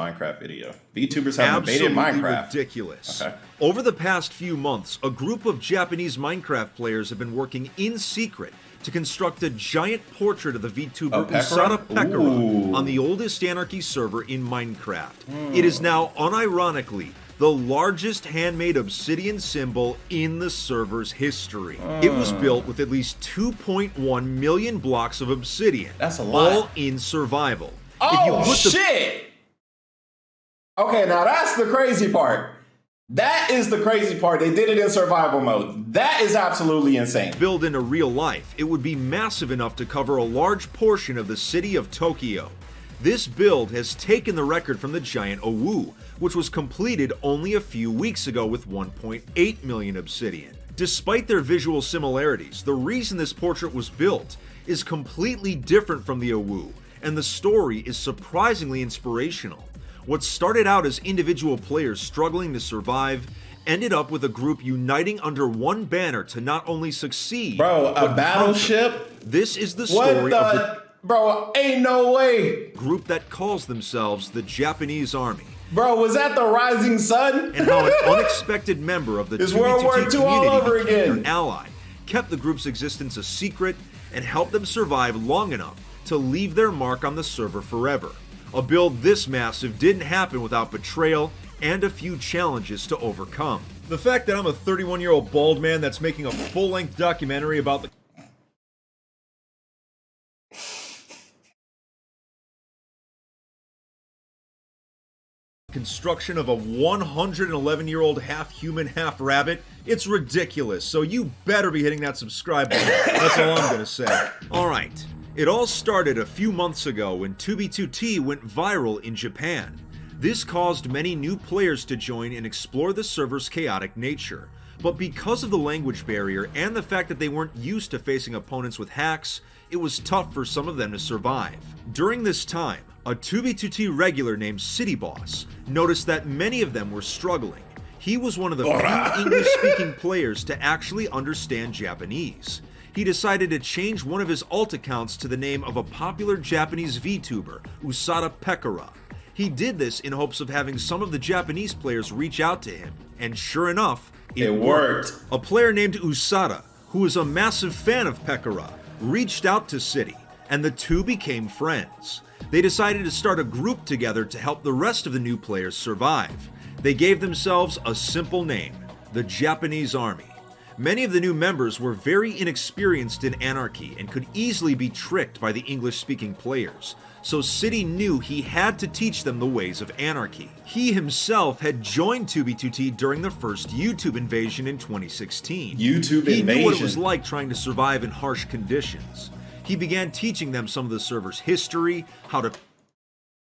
Minecraft video. VTubers have invaded Minecraft. Ridiculous. Okay. Over the past few months, a group of Japanese Minecraft players have been working in secret to construct a giant portrait of the VTuber Usada Pekora on the oldest Anarchy server in Minecraft. It is now, unironically, the largest handmade obsidian symbol in the server's history. It was built with at least 2.1 million blocks of obsidian. That's a lot. All in survival. Oh, shit! Okay, now that's the crazy part. That is the crazy part. They did it in survival mode. That is absolutely insane. Build into real life, it would be massive enough to cover a large portion of the city of Tokyo. This build has taken the record from the giant Owu, which was completed only a few weeks ago with 1.8 million obsidian. Despite their visual similarities, the reason this portrait was built is completely different from the Owu, and the story is surprisingly inspirational. What started out as individual players struggling to survive ended up with a group uniting under one banner to not only succeed, bro, a battleship? Conquer. This is the story of the bro, ain't no way. Group that calls themselves the Japanese Army. Bro, was that the Rising Sun? And how an unexpected member of the 2v2t community became their ally, kept the group's existence a secret, and helped them survive long enough to leave their mark on the server forever. A build this massive didn't happen without betrayal and a few challenges to overcome. The fact that I'm a 31-year-old bald man that's making a full-length documentary about the construction of a 111-year-old half-human, half-rabbit, it's ridiculous, so you better be hitting that subscribe button. That's all I'm gonna say. Alright. It all started a few months ago when 2b2t went viral in Japan. This caused many new players to join and explore the server's chaotic nature. But because of the language barrier and the fact that they weren't used to facing opponents with hacks, it was tough for some of them to survive. During this time, a 2b2t regular named City Boss noticed that many of them were struggling. He was one of the few English-speaking players to actually understand Japanese. He decided to change one of his alt accounts to the name of a popular Japanese VTuber, Usada Pekora. He did this in hopes of having some of the Japanese players reach out to him, and sure enough, it worked. A player named Usada, who was a massive fan of Pekora, reached out to City, and the two became friends. They decided to start a group together to help the rest of the new players survive. They gave themselves a simple name, the Japanese Army. Many of the new members were very inexperienced in Anarchy and could easily be tricked by the English-speaking players, so City knew he had to teach them the ways of Anarchy. He himself had joined 2b2t during the first YouTube invasion in 2016. He knew what it was like trying to survive in harsh conditions. He began teaching them some of the server's history, how to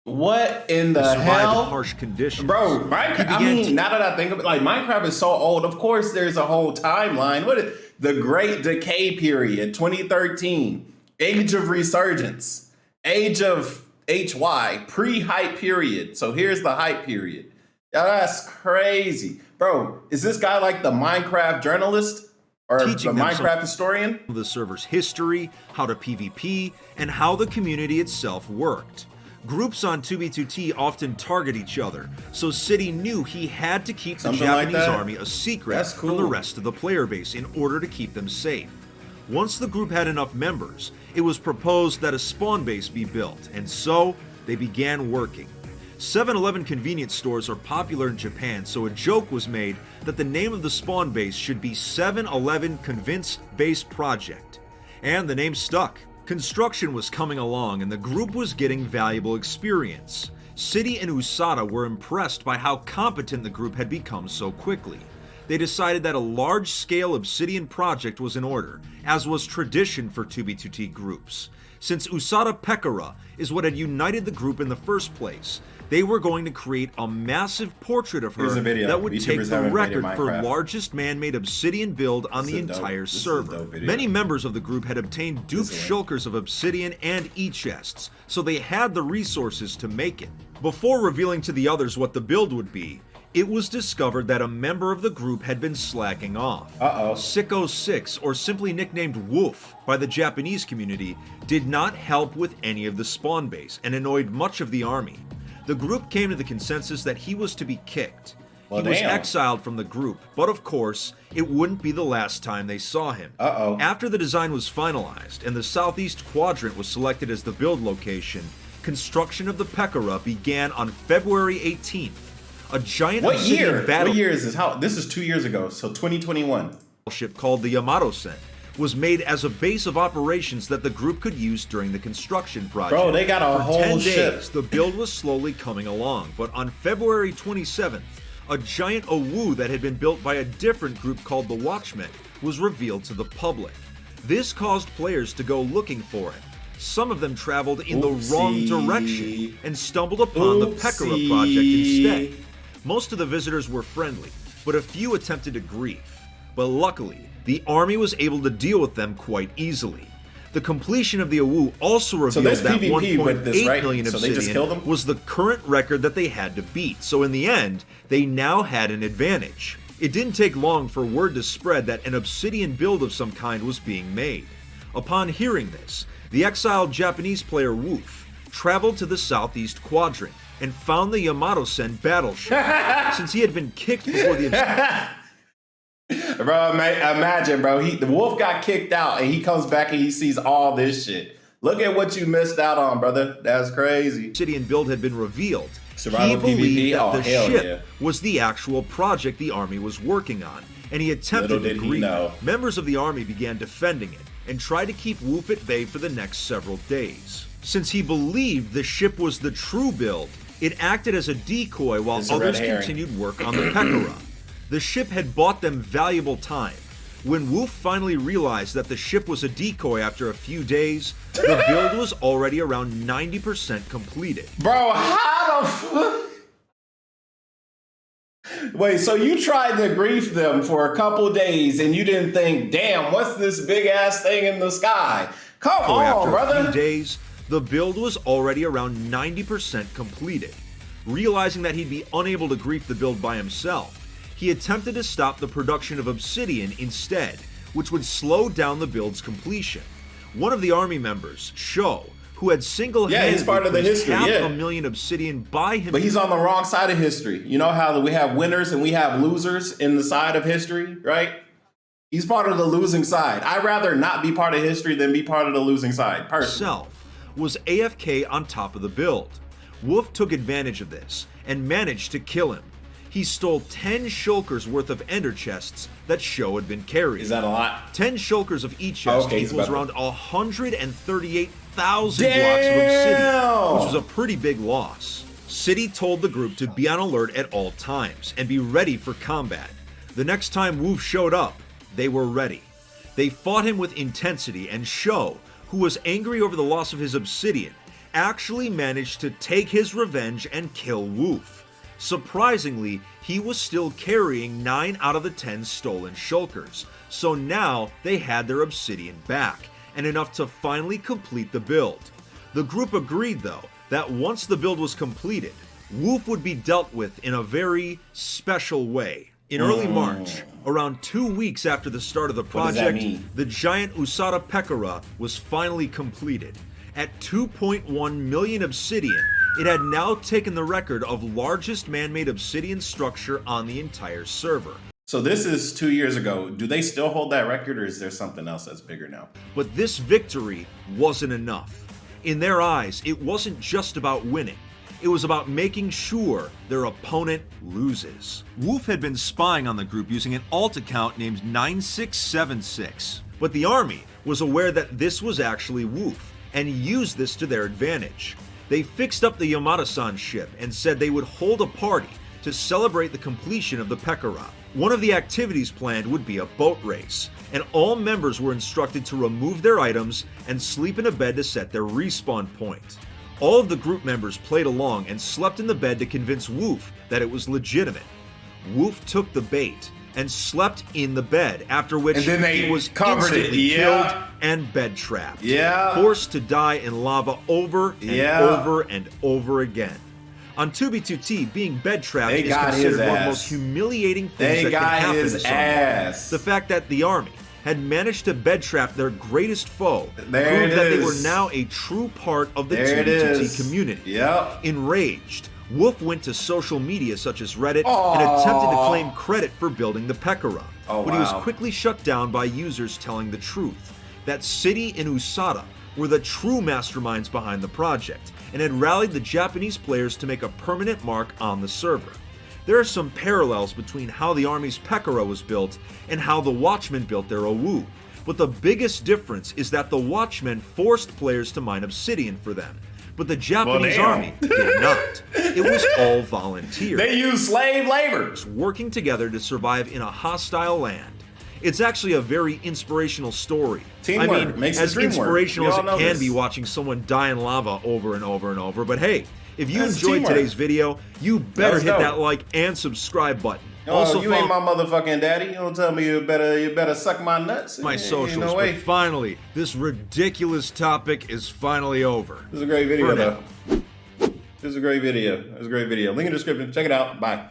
what in the survive hell? in harsh conditions. Bro, Minecraft, I mean, now that I think of it, like, Minecraft is so old. Of course, there's a whole timeline. What is the Great Decay period, 2013, Age of Resurgence, Age of HY, pre-hype period. So here's the hype period. Yeah, that's crazy. Bro, is this guy like the Minecraft journalist? Or the Minecraft historian? The server's history, how to PvP, and how the community itself worked. Groups on 2b2t often target each other, so City knew he had to keep the Japanese army a secret from the rest of the player base in order to keep them safe. Once the group had enough members, it was proposed that a spawn base be built, and so they began working. 7-Eleven convenience stores are popular in Japan, so a joke was made that the name of the spawn base should be 7-Eleven Convince Base Project. And the name stuck. Construction was coming along and the group was getting valuable experience. City and Usada were impressed by how competent the group had become so quickly. They decided that a large-scale obsidian project was in order, as was tradition for 2b2t groups. Since Usada Pekora is what had united the group in the first place, they were going to create a massive portrait of her that would take the record for largest man-made obsidian build on the entire server. Many members of the group had obtained duped shulkers of obsidian and e-chests, so they had the resources to make it. Before revealing to the others what the build would be, it was discovered that a member of the group had been slacking off. Sicko6, or simply nicknamed Wolf by the Japanese community, did not help with any of the spawn base and annoyed much of the army. The group came to the consensus that he was to be kicked. Well, he was damn. exiled from the group, but of course, it wouldn't be the last time they saw him. Uh-oh. After the design was finalized and the southeast quadrant was selected as the build location, construction of the Pekora began on February 18th. A giant What obsidian year? battle What year is this? This is 2 years ago, so 2021. ship called the Yamato-sen was made as a base of operations that the group could use during the construction project. Bro, they got a For whole 10 ship. days, the build was slowly coming along, but on February 27th, a giant Owu that had been built by a different group called the Watchmen was revealed to the public. This caused players to go looking for it. Some of them traveled in the wrong direction and stumbled upon the Pekora project instead. Most of the visitors were friendly, but a few attempted to grief. But luckily, the army was able to deal with them quite easily. The completion of the Owu also revealed there's that PvP with this, 1.8 right? million So they just killed obsidian them? was the current record that they had to beat, so in the end, they now had an advantage. It didn't take long for word to spread that an obsidian build of some kind was being made. Upon hearing this, the exiled Japanese player Woof traveled to the southeast quadrant and found the Yamato-sen battleship. Since he had been kicked before the Bro, imagine, bro. The wolf got kicked out, and he comes back and he sees all this shit. Look at what you missed out on, brother. That's crazy. obsidian build had been revealed, Survival he believed PvP? that Oh, the hell ship yeah. was the actual project the army was working on, and he attempted Little to did he grieve know. it. Members of the army began defending it and tried to keep Woof at bay for the next several days. Since he believed the ship was the true build, it acted as a decoy while It's a red others herring. continued work on the Pekora. The ship had bought them valuable time. When Woof finally realized that the ship was a decoy after a few days, the build was already around 90% completed. Bro, how the fuck? Wait, so you tried to grief them for a couple days and you didn't think, damn, what's this big ass thing in the sky? Come So on, after a brother. few days, the build was already around 90% completed. Realizing that he'd be unable to grief the build by himself, he attempted to stop the production of obsidian instead, which would slow down the build's completion. One of the army members, Sho, who had single-handedly he's part of the produced history, half yeah. a million obsidian by himself. But he's on the wrong side of history. You know how we have winners and we have losers in the side of history, right? He's part of the losing side. I'd rather not be part of history than be part of the losing side, personally. Was AFK on top of the build. Wolf took advantage of this and managed to kill him. He stole 10 shulkers worth of ender chests that Sho had been carrying. Is that a lot? 10 shulkers of each chest Okay, he's equals about around 138,000 blocks of obsidian, which was a pretty big loss. City told the group to be on alert at all times and be ready for combat. The next time Woof showed up, they were ready. They fought him with intensity, and Sho, who was angry over the loss of his obsidian, actually managed to take his revenge and kill Woof. Surprisingly, he was still carrying 9 out of the 10 stolen shulkers, so now they had their obsidian back, and enough to finally complete the build. The group agreed, though, that once the build was completed, Woof would be dealt with in a very special way. In early March, around 2 weeks after the start of the What does that project, mean? the giant Usada Pekora was finally completed. At 2.1 million obsidian, it had now taken the record of largest man-made obsidian structure on the entire server. So this is 2 years ago. Do they still hold that record, or is there something else that's bigger now? But this victory wasn't enough. In their eyes, it wasn't just about winning. It was about making sure their opponent loses. Woof had been spying on the group using an alt account named 9676. But the army was aware that this was actually Woof and used this to their advantage. They fixed up the Yamato-san ship and said they would hold a party to celebrate the completion of the Pekora. One of the activities planned would be a boat race, and all members were instructed to remove their items and sleep in a bed to set their respawn point. All of the group members played along and slept in the bed to convince Woof that it was legitimate. Woof took the bait and slept in the bed, after which And then they he was covered it, instantly yeah. killed and bed trapped, Yeah. forced to die in lava over and Yeah. over and over again. On 2B2T, being bed trapped They is got his considered one of the ass. most humiliating things They that can got happen his to someone. ass. The fact that the army had managed to bed trap their greatest foe There proved it that they were is. now a true part of the There it 2B2T is. community. Yep. Enraged, Wolf went to social media such as Reddit and attempted to claim credit for building the Pekora, but he was quickly shut down by users telling the truth. That City and Usada were the true masterminds behind the project and had rallied the Japanese players to make a permanent mark on the server. There are some parallels between how the army's Pekora was built and how the Watchmen built their Owu, but the biggest difference is that the Watchmen forced players to mine obsidian for them, but the Japanese army did not. It was all volunteer. They used slave labor. Working together to survive in a hostile land. It's actually a very inspirational story. Teamwork I mean, makes as the dream inspirational work. as it can be watching someone die in lava over and over and over, but hey, if you That's enjoyed teamwork. today's video, you better hit dope. that like and subscribe button. Also, you ain't my motherfucking daddy. You don't tell me you better suck my nuts. My socials, no but way. finally, this ridiculous topic is finally over. This is a great video, For though. This is a great video. It was a great video. Link in the description. Check it out. Bye.